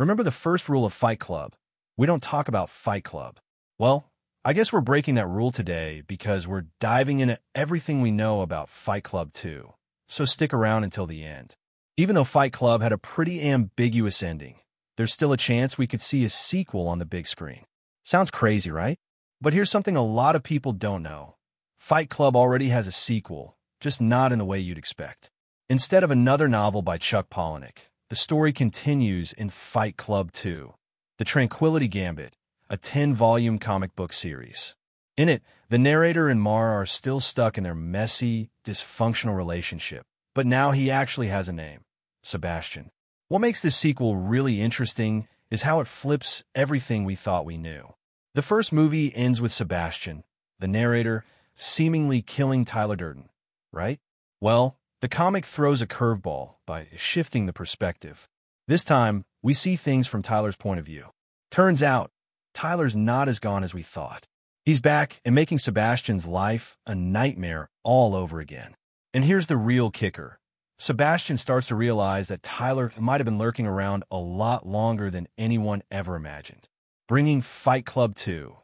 Remember the first rule of Fight Club? We don't talk about Fight Club. Well, I guess we're breaking that rule today because we're diving into everything we know about Fight Club 2. So stick around until the end. Even though Fight Club had a pretty ambiguous ending, there's still a chance we could see a sequel on the big screen. Sounds crazy, right? But here's something a lot of people don't know. Fight Club already has a sequel, just not in the way you'd expect. Instead of another novel by Chuck Palahniuk, the story continues in Fight Club 2, The Tranquility Gambit, a 10-volume comic book series. In it, the narrator and Mara are still stuck in their messy, dysfunctional relationship, but now he actually has a name, Sebastian. What makes this sequel really interesting is how it flips everything we thought we knew. The first movie ends with Sebastian, the narrator, seemingly killing Tyler Durden, right? Well, the comic throws a curveball by shifting the perspective. This time, we see things from Tyler's point of view. Turns out, Tyler's not as gone as we thought. He's back and making Sebastian's life a nightmare all over again. And here's the real kicker. Sebastian starts to realize that Tyler might have been lurking around a lot longer than anyone ever imagined. Bringing Fight Club 2,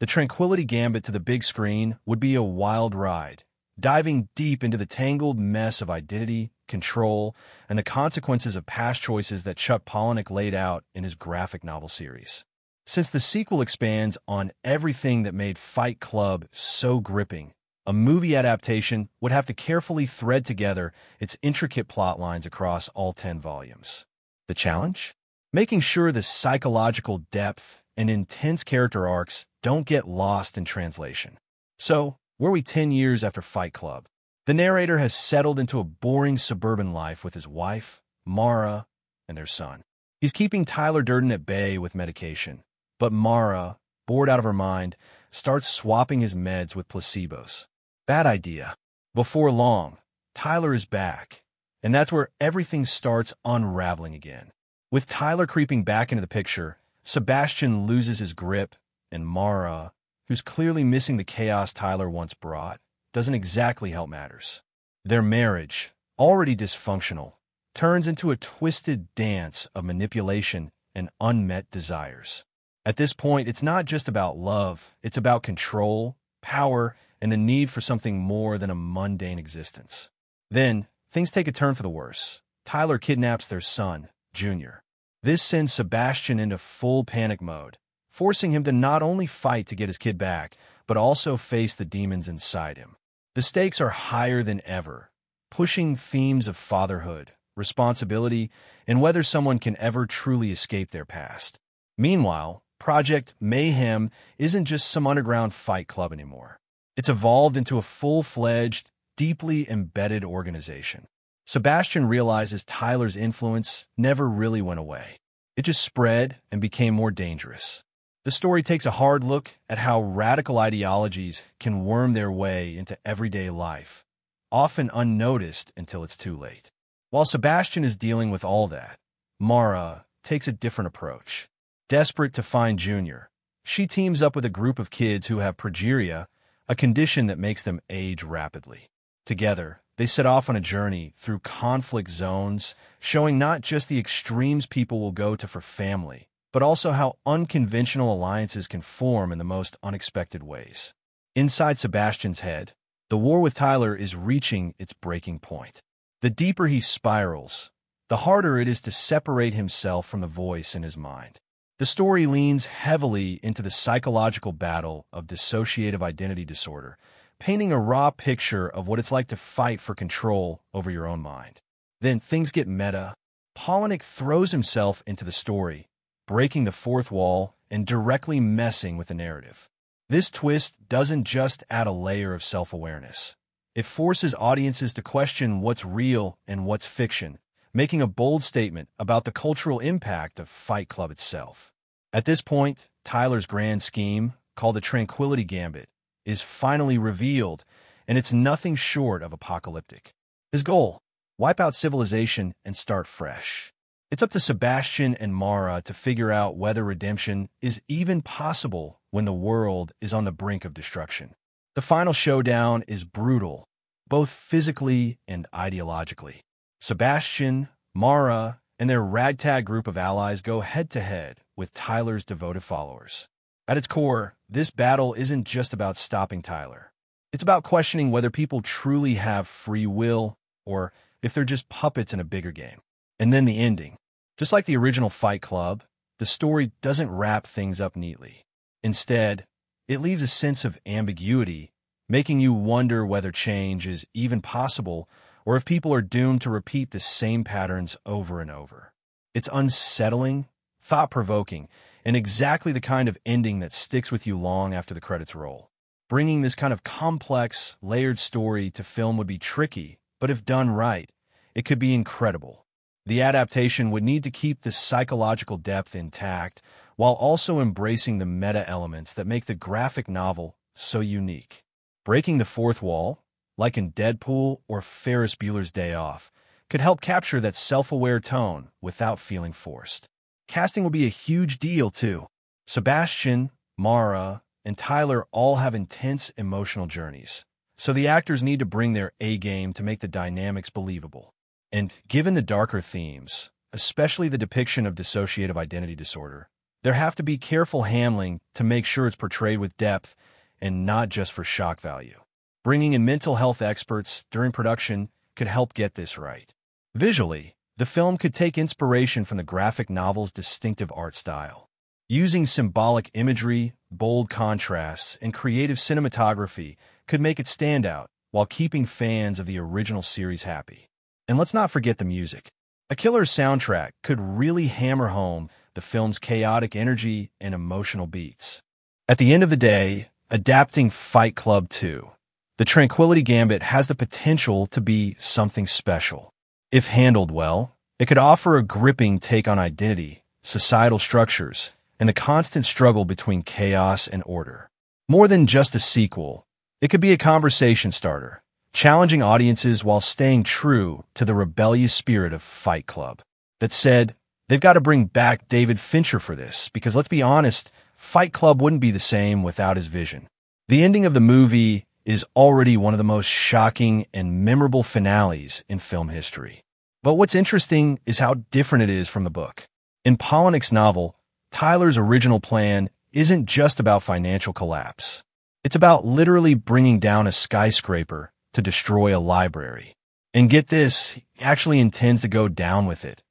The Tranquility Gambit to the big screen would be a wild ride, diving deep into the tangled mess of identity, control, and the consequences of past choices that Chuck Palahniuk laid out in his graphic novel series. Since the sequel expands on everything that made Fight Club so gripping, a movie adaptation would have to carefully thread together its intricate plot lines across all 10 volumes. The challenge? Making sure the psychological depth and intense character arcs don't get lost in translation. So, were we 10 years after Fight Club? The narrator has settled into a boring suburban life with his wife, Mara, and their son. He's keeping Tyler Durden at bay with medication, but Mara, bored out of her mind, starts swapping his meds with placebos. Bad idea. Before long, Tyler is back, and that's where everything starts unraveling again. With Tyler creeping back into the picture, Sebastian loses his grip, and Mara, who's clearly missing the chaos Tyler once brought, doesn't exactly help matters. Their marriage, already dysfunctional, turns into a twisted dance of manipulation and unmet desires. At this point, it's not just about love, it's about control, power, and the need for something more than a mundane existence. Then, things take a turn for the worse. Tyler kidnaps their son, Junior. This sends Sebastian into full panic mode, forcing him to not only fight to get his kid back, but also face the demons inside him. The stakes are higher than ever, pushing themes of fatherhood, responsibility, and whether someone can ever truly escape their past. Meanwhile, Project Mayhem isn't just some underground fight club anymore. It's evolved into a full-fledged, deeply embedded organization. Sebastian realizes Tyler's influence never really went away. It just spread and became more dangerous. The story takes a hard look at how radical ideologies can worm their way into everyday life, often unnoticed until it's too late. While Sebastian is dealing with all that, Mara takes a different approach. Desperate to find Junior, she teams up with a group of kids who have progeria, a condition that makes them age rapidly. Together, they set off on a journey through conflict zones, showing not just the extremes people will go to for family, but also how unconventional alliances can form in the most unexpected ways. Inside Sebastian's head, the war with Tyler is reaching its breaking point. The deeper he spirals, the harder it is to separate himself from the voice in his mind. The story leans heavily into the psychological battle of dissociative identity disorder, painting a raw picture of what it's like to fight for control over your own mind. Then things get meta. Palahniuk throws himself into the story, breaking the fourth wall and directly messing with the narrative. This twist doesn't just add a layer of self-awareness. It forces audiences to question what's real and what's fiction, making a bold statement about the cultural impact of Fight Club itself. At this point, Tyler's grand scheme, called the Tranquility Gambit, is finally revealed, and it's nothing short of apocalyptic. His goal? Wipe out civilization and start fresh. It's up to Sebastian and Mara to figure out whether redemption is even possible when the world is on the brink of destruction. The final showdown is brutal, both physically and ideologically. Sebastian, Mara, and their ragtag group of allies go head-to-head with Tyler's devoted followers. At its core, this battle isn't just about stopping Tyler. It's about questioning whether people truly have free will or if they're just puppets in a bigger game. And then the ending. Just like the original Fight Club, the story doesn't wrap things up neatly. Instead, it leaves a sense of ambiguity, making you wonder whether change is even possible or if people are doomed to repeat the same patterns over and over. It's unsettling, thought-provoking, and exactly the kind of ending that sticks with you long after the credits roll. Bringing this kind of complex, layered story to film would be tricky, but if done right, it could be incredible. The adaptation would need to keep the psychological depth intact while also embracing the meta elements that make the graphic novel so unique. Breaking the fourth wall, like in Deadpool or Ferris Bueller's Day Off, could help capture that self-aware tone without feeling forced. Casting will be a huge deal, too. Sebastian, Mara, and Tyler all have intense emotional journeys, so the actors need to bring their A-game to make the dynamics believable. And given the darker themes, especially the depiction of dissociative identity disorder, there have to be careful handling to make sure it's portrayed with depth and not just for shock value. Bringing in mental health experts during production could help get this right. Visually, the film could take inspiration from the graphic novel's distinctive art style. Using symbolic imagery, bold contrasts, and creative cinematography could make it stand out while keeping fans of the original series happy. And let's not forget the music. A killer soundtrack could really hammer home the film's chaotic energy and emotional beats. At the end of the day, adapting Fight Club 2, the Tranquility Gambit has the potential to be something special. If handled well, it could offer a gripping take on identity, societal structures, and the constant struggle between chaos and order. More than just a sequel, it could be a conversation starter, challenging audiences while staying true to the rebellious spirit of Fight Club. That said, they've got to bring back David Fincher for this, because let's be honest, Fight Club wouldn't be the same without his vision. The ending of the movie is already one of the most shocking and memorable finales in film history. But what's interesting is how different it is from the book. In Palahniuk's novel, Tyler's original plan isn't just about financial collapse. It's about literally bringing down a skyscraper to destroy a library. And get this, he actually intends to go down with it,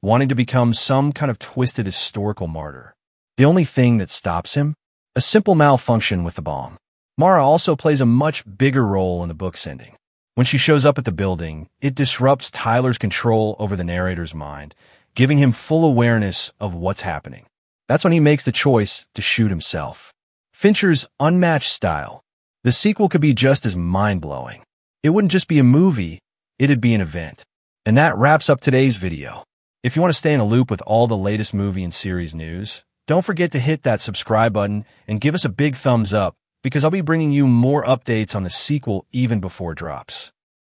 wanting to become some kind of twisted historical martyr. The only thing that stops him? A simple malfunction with the bomb. Mara also plays a much bigger role in the book's ending. When she shows up at the building, it disrupts Tyler's control over the narrator's mind, giving him full awareness of what's happening. That's when he makes the choice to shoot himself. Fincher's unmatched style. The sequel could be just as mind-blowing. It wouldn't just be a movie, it'd be an event. And that wraps up today's video. If you want to stay in a loop with all the latest movie and series news, don't forget to hit that subscribe button and give us a big thumbs up, because I'll be bringing you more updates on the sequel even before it drops.